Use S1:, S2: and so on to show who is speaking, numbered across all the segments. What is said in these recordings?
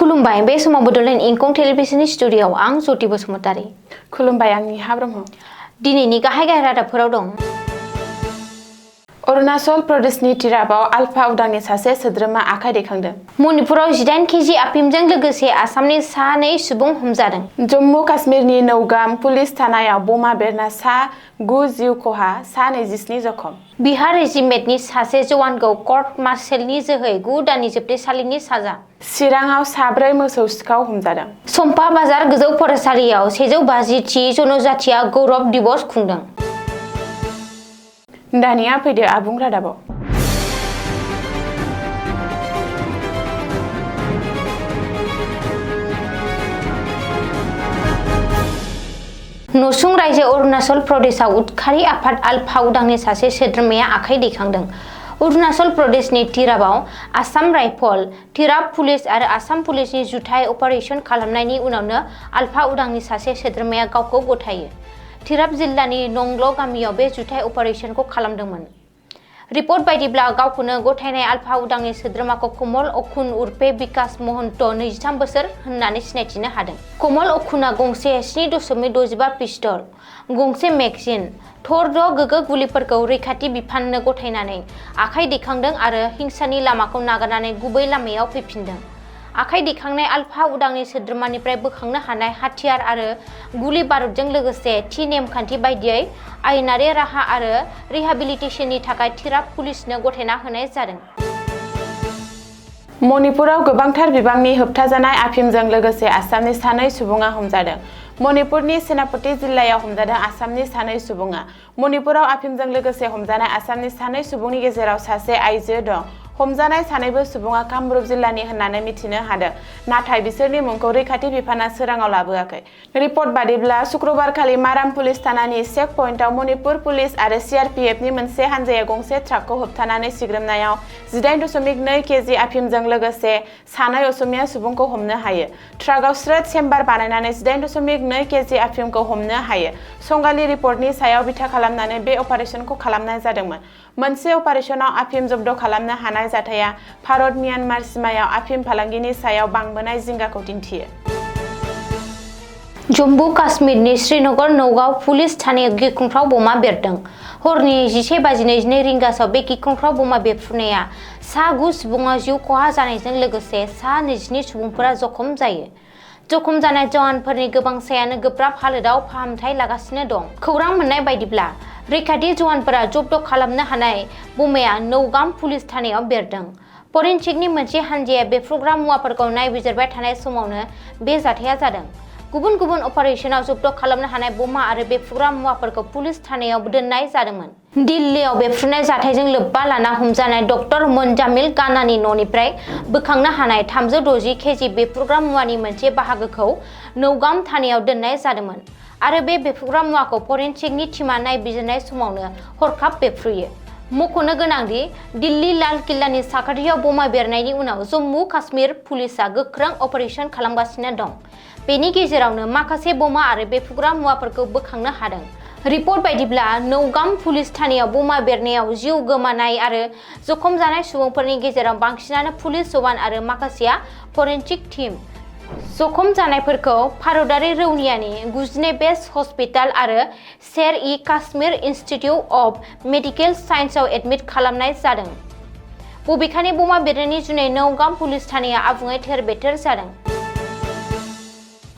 S1: खुलुमबाय बे समाव बडोलेण्ड इंखं टेलिभिजननि स्टुडिय'आव आं ज्योति बसुमतारी।
S2: खुलुमबाय आं निहा ब्रह्म।
S1: दिनैनि गाहाय रादाबफोराव दं।
S2: अरुणाचल प्रदेशनि तिरापआव आलफा उदांनि सासे सोद्रोमा आखाइ दैखांदों।
S1: मणिपुराव 18 केजि आफिमजों लोगोसे आसामनि सानै सुबुं हमजादों।
S2: जम्मु काश्मीरनि नौगाम पुलिस थानायाव बमा बेरना 9 जिउ खहा 27 जखम।
S1: बिहार रेजिमेन्टनि सासे जवानखौ कर्ट मार्शेलनि जोहै 9 दाननि जोबथेसालिनि साजा।
S2: चिराङाव 4 मोसौ सिखाव हमजादों।
S1: सम्पा बाजार गोजौ फरायसालियाव 150थि जनजाथिया गौरब दिवस खुंदों।
S2: दानिया फैदो आबुं रादाबाव।
S1: नसुं रायजो अरुणाचल प्रदेशआव उदखारि आफाद आलफा उदांनि सासे सोद्रोमाया आखाइ दैखांदों। अरुणाचल प्रदेशनि तिरापआव आसाम राइफल, तिराप पुलिस आरो आसाम पुलिसनि जुथाइ अपारेशन खालामनायनि उनावनो आलफा उदांनि सासे सोद्रोमाया गावखौ गथायो। तिराप जिल्लानि नंगल गामियाव बे जुथाइ अपारेशनखौ खालामदोंमोन। रिपर्ट बायदिब्ला गावखौनो गथायनाय आलफा उदांनि सोद्रोमाखौ कमल अखुन उर्फे बिकास महन्त 23 बोसोर होननानै सिनायथिनो हादों। कमल अखुनआ गंसे 7.65 पिस्तल, गंसे मेगजिन, थर 6 गोगो गुलिफोरखौ रैखाथि बिफाननो गथायनानै आखाइ दैखांदों आरो हिंसानि लामाखौ नागारनानै गुबै लामायाव फैफिनदों। आखाइ दैखांनाय आलफा उदांनि सोद्रोमानिफ्राय बोखांनो हानाय हाथियार आरो गुलि बारुदजों लोगोसे थि नेमखान्थि बायदियै आयेनारि राहा आरो रिहाबिलिटेसननि थाखाय तिराप पुलिसनो गथायना होनाय जादों।
S2: मणिपुराव गोबांथार बिबांनि होबथाजानाय आफिमजों लोगोसे आसामनि सानै सुबुङा हमजादों। मणिपुरनि सेनापति जिल्लायाव हमजादों आसामनि सानै सुबुङा। मणिपुराव आफिमजों लोगोसे हमजानाय आसामनि सानै सुबुंनि गेजेराव सासे आइजो दं। हमजानाय सानैबो सुबुङा कामरुप जिल्लानि होननानै मिथिनो हादों, नाथाय बिसोरनि मुंखौ रैखाथि बिफाना सोराङाव लाबोआखै। रिपर्ट बादिब्ला शुक्रबारखालि माराम पुलिस थानानि चेक पइन्टआव मणिपुर पुलिस आरो सिआरपिएफनि मोनसे हानजाया गंसे ट्राकखौ होबथानानै सिग्रोमनायाव 18.2 केजि आफिमजों लोगोसे सानै असमिया सुबुंखौ हमनो हायो। ट्राकआव स्रोद चेम्बार बानायनानै 18.2 केजि आफिमखौ हमनो हायो। संगालि रिपर्टनि सायाव बिथा खालामनानै बे अपारेशनखौ खालामनाय जादोंमोन। मोनसे अपारेशनाव आफिम जब्द खालामनो हानाय जाथाया भारत म्यानमार सिमायाव आफिम फालांगिनि सायाव बांबोनाय जिंगाखौ दिन्थियो।
S1: जम्मु काश्मीरनि श्रीनगर नौगाव पुलिस थानायाव गिख्रंथाव बमा बेरदों। हरनि 11:22 रिंगासोआव बे गिख्रंथाव बमा बेरफ्रुनाया 9 सुबुङा जिउ खहा जानायजों लोगोसे 22 सुबुंफोरा जखम जायो। जखम जानाय जवानफोरनि गोबांसायानो गोब्राब हालोदाव फाहामथाय लागासिनो दं। खौरां मोननाय बायदिब्ला रैखाथि जवानफोरा जब्द खालामनो हानाय बमाया नौगाम पुलिस थानायाव बेरदों। फरेनसिकनि मोनसे हानजाया बेफ्रुग्रा मुवाफोरखौ नायबिजिरबाय थानाय समावनो बे जाथाया जादों। गुबुन गुबुन अपारेशनाव जब्द खालामनो हानाय बमा आरो बेफ्रुग्रा मुवाफोरखौ पुलिस थानायाव दोननाय जादोंमोन। दिल्लीयाव बेफ्रुनाय जाथायजों लोब्बा लाना हमजानाय डक्टर मोनजामिल गानानि न'निफ्राय बोखांनो हानाय 360 केजि बेफ्रुग्रा मुवानि मोनसे बाहागोखौ नौगाम थानायाव दोननाय जादोंमोन आरो बे बेफ्रुग्रा मुवाखौ फरेनसिकनि टीमआ नायबिजिरनाय समावनो हरखाब बेफ्रुयो। मख'नो गोनांदि दिल्ली लाल किल्लानि साखाथियाव बमा बेरनायनि उनाव जम्मु काश्मीर पुलिसआ गोख्रों अपारेशन खालामगासिनो दं। बेनि गेजेरावनो माखासे बमा आरो बेफ्रुग्रा मुवाफोरखौ बोखांनो हादों। रिपर्ट बायदिब्ला नौगाम पुलिस थानायाव बमा बेरनायाव जिउ गोमानाय आरो जखम जानाय सुबुंफोरनि गेजेराव बांसिनानो पुलिस जवान आरो माखासेया फरेनसिक टीम। जखम जानायफोरखौ भारतारि रौनियानि 92 बेस हस्पिटाल आरो शेर-इ-काश्मीर इनस्टिट्यूट अफ मेडिकेल साइन्सआव एडमिट खालामनाय जादों। बबेखानि बमा बेरनायनि जुनै नौगाम पुलिस थानाया आबुङै थेर-बेथेर जादों।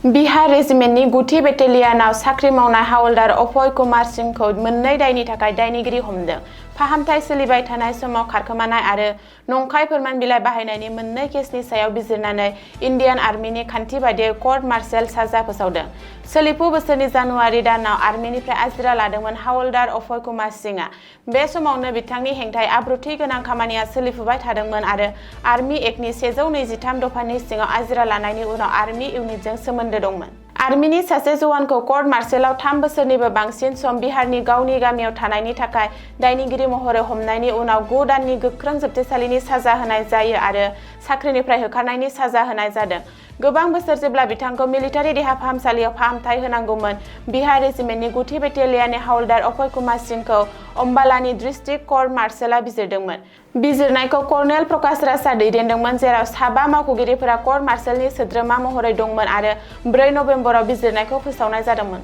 S2: बिहार रेजिमेन्टनि 9थि बेटेलियनाव साख्रि मावनाय हावलदार अभय कुमार सिंहखौ 2 दायनि थाखाय दायनिगिरि हमदों। फाहामथाय सोलिबाय थानाय समाव खारखोमानाय आरो नंखाय फोरमान बिलाइ बाहायनायनि 2 केसनि सायाव बिजिरनानै इन्डियान आर्मिनि खान्थि बायदियै कर्ट मार्शेल साजा फोसावदों। सोलिफु बोसोरनि जानुवारि दानाव आर्मिनिफ्राय आजिरा लादोंमोन हावलदार अभय कुमार सिंहआ। बे समावनो बिथांनि हेंथायै आब्रुथि गोनां खामानिया सोलिफुबाय थादोंमोन आरो आर्मि एक्टनि 123 दफानि सिङाव आजिरा लानायनि उनाव आर्मि इउनिटजों सोमोन्दो दंमोन। आर्मिनि सासे जवानखौ कर्ट मार्शेलाव 3 बोसोरनिबो बांसिन सम बिहारनि गावनि गामियाव थानायनि थाखाय दायनिगिरि महरै हमनायनि उनाव 9 दाननि गोख्रों जोबथेसालिनि साजा होनाय जायो आरो साख्रिनिफ्राय होखारनायनि साजा होनाय जादों। गोबां बोसोर जेब्ला बिथांखौ मिलिटारि देहा फाहामसालियाव फाहामथाय होनांगौमोन, बिहार रेजिमेन्टनि 9थि बेटेलियाननि हावलदार अभय कुमार सिंहखौ अम्बालानि डिस्ट्रिक्ट कर्ट मार्शेलआ बिजिरदोंमोन। बिजिरनायखौ कर्नेल प्रकाश राजआ दैदेनदोंमोन, जेराव 7 मावख'गिरिफोरा कर्ट मार्शेलनि सोद्रोमा महरै दंमोन आरो 4 नबेम्बराव बिजिरनायखौ फोसावनाय जादोंमोन।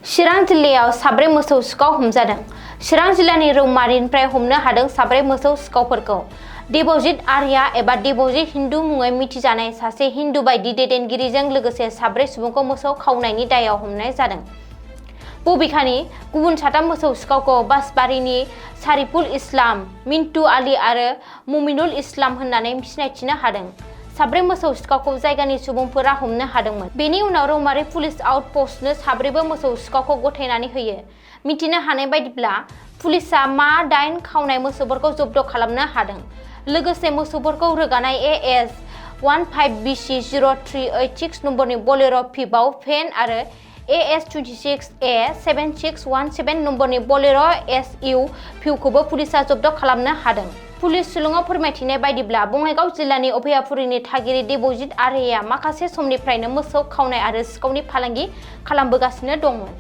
S1: चिरां जिल्लायाव 4 मोसौ सिखाव हमजादों। चिरां जिल्लानि रौमारिनिफ्राय हमनो हादों 4 मोसौ सिखावफोरखौ। देबजित आर्या एबा देबजित हिन्दु मुङै मिथिजानाय सासे हिन्दु बायदि दैदेनगिरिजों लोगोसे 4 सुबुंखौ मोसौ खावनायनि दायाव हमनाय जादों। बबेखानि गुबुन 7 मोसौ सिखावखौ बासबारिनि सारिफुल इस्लाम, मिन्टु आली आरो ममिनुल इस्लाम होननानै सिनायथिनो हादों। 4 मोसौ सिखावखौ जायगानि सुबुंफोरा हमनो हादोंमोन। बेनि उनाव रौमारि पुलिस आउटपस्टनो 4 मोसौ सिखावखौ गथायनानै होयो। मिथिनो हानाय बायदिब्ला पुलिसआ 8 खावनाय मोसौफोरखौ जब्द खालामनो हादों। लोगोसे मोसौफोरखौ रोगानाय AS 15BC 0386 नम्बरनि बलेर' पिकआप भेन आरो AS 26A 7617 नम्बरनि बलेर' SU भिउखौबो पुलिसआ जब्द खालामनो हादों। पुलिस सुलुङाव फोरमायथिनाय बायदिब्ला बङाइगाव जिल्लानि अभयापुरीनि थागिरि देबजित आर्याया माखासे समनिफ्रायनो मोसौ खावनाय आरो सिखावनि फालांगि खालामबोगासिनो दंमोन।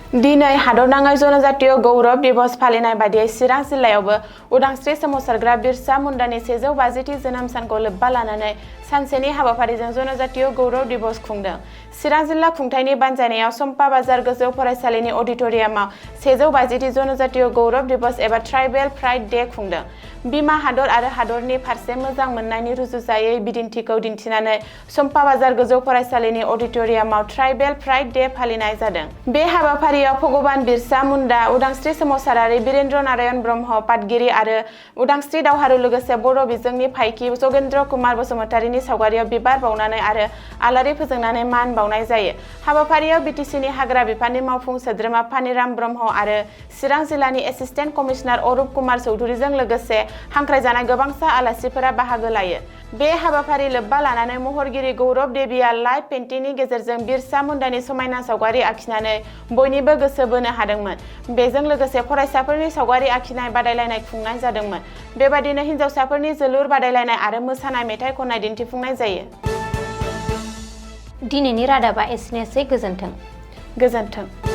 S2: दिनै हादरनाङै जनजातीय गौरब दिवस फालिनाय बादियै चिरां जिल्लायावबो उदांस्रि सोमावसारग्रा बिरसा मुन्डानि 150थि जोनोम सानखौ लोब्बा लानानै सानसेनि हाबाफारिजों जनजातीय गौरब दिवस खुंदों। चिरां जिल्ला खुंथायनि बानजायनायाव सम्पा बाजार गोजौ फरायसालिनि अडिट'रियामाव 150थि जनजातीय गौरब दिवस एबा ट्राइबेल प्राइड डे खुंदों। बिमा हादर आरो हादरनि फारसे मोजां मोननायनि रुजुजायै बिदिन्थिखौ दिन्थिनानै सम्पा बाजार गोजौ फरायसालिनि अडिट'रियामाव ट्राइबेल प्राइड डे फालिनाय जादों। बे हाबाफारियाव भगबान बिरसा मुन्डा, उदांस्रि सोमावसारारि बिरेन्द्र नारायण ब्रह्म पाटगिरि आरो उदांस्रि दावहारु लोगोसे बर' बिजोंनि फायखि जगेन्द्र कुमार बसुमतारीनि सावगारियाव बिबार बावनानै आरो आलारि फोजोंनानै मान बावनाय जायो। हाबाफारियाव BTCनि हाग्रा बिफाननि मावफुं सोद्रोमा फानिराम ब्रह्म आरो चिरां जिल्लानि एसिस्टेन्ट कमिसनार अरुप कुमार चौधुरीजों लोगोसे हांख्रायजानाय गोबांसा आलासिफोरा बाहागो लायो। बे हाबाफारि लोब्बा लानानै महरगिरि गौरब देबिया लाइभ पेन्टिंनि गेजेरजों बिरसा मुन्डानि समायना सावगारि आखिनानै बयनिबो गोसो बोनो हादोंमोन। बेजों लोगोसे फरायसाफोरनि सावगारि आखिनाय बादायलायनाय खुंनाय जादोंमोन। बेबादिनो हिन्जावसाफोरनि जोलुर बादायलायनाय आरो मोसानाय मेथाइ खननाय दिन्थिफुंनाय जायो।
S1: दिनैनि रादाबा एसेनोसै। गोजोन्थों।
S2: गोजोन्थों।